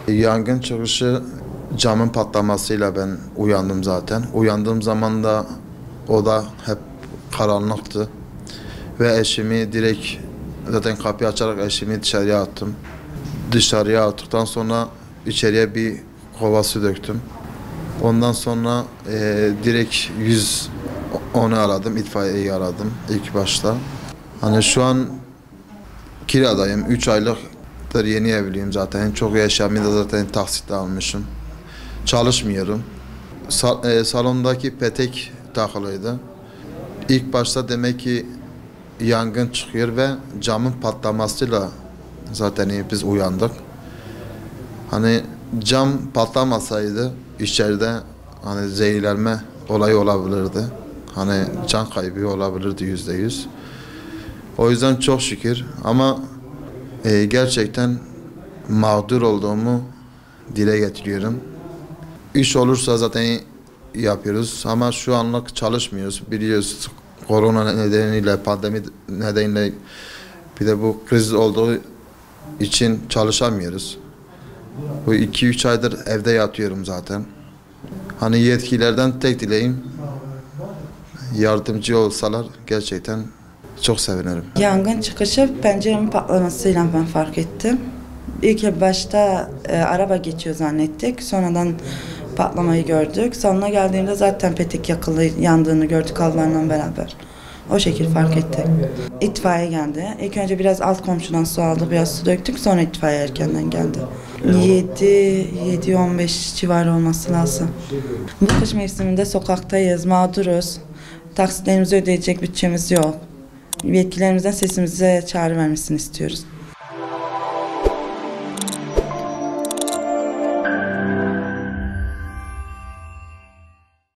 Yangın çıkışı camın patlamasıyla ben uyandım zaten. Uyandığım zaman da oda hep karanlıktı. Ve eşimi direkt zaten kapıyı açarak eşimi dışarıya attım. Dışarıya attıktan sonra içeriye bir kova su döktüm. Ondan sonra direkt 110'u aradım, itfaiyeyi aradım ilk başta. Hani şu an kiradayım, 3 aylıktır yeni evliyim zaten. Çok eşyamı da zaten taksitle almışım. Çalışmıyorum. Salondaki petek takılıydı. İlk başta demek ki yangın çıkıyor ve camın patlamasıyla zaten biz uyandık. Hani cam patlamasaydı içeride hani zehirlenme olayı olabilirdi. Hani can kaybı olabilirdi %100. O yüzden çok şükür ama gerçekten mağdur olduğumu dile getiriyorum. İş olursa zaten yapıyoruz ama şu anlık çalışmıyoruz. Biliyoruz korona nedeniyle, pandemi nedeniyle bir de bu kriz olduğu için çalışamıyoruz. Bu 2-3 aydır evde yatıyorum zaten. Hani yetkililerden tek dileğim yardımcı olsalar gerçekten çok sevinirim. Yangın çıkışı penceremin patlamasıyla ben fark ettim. İlk başta araba geçiyor zannettik. Sonradan patlamayı gördük. Sonuna geldiğimde zaten petek yakılı yandığını gördük hallarla beraber. O şekilde fark ettik. İtfaiye geldi. İlk önce biraz alt komşudan su aldık, biraz su döktük. Sonra itfaiye erkenden geldi. 7-15 civarı olması lazım. Bu kış mevsiminde sokaktayız, mağduruz. Taksitlerimizi ödeyecek bütçemiz yok. Yetkililerimizden sesimize çağrı vermesini istiyoruz.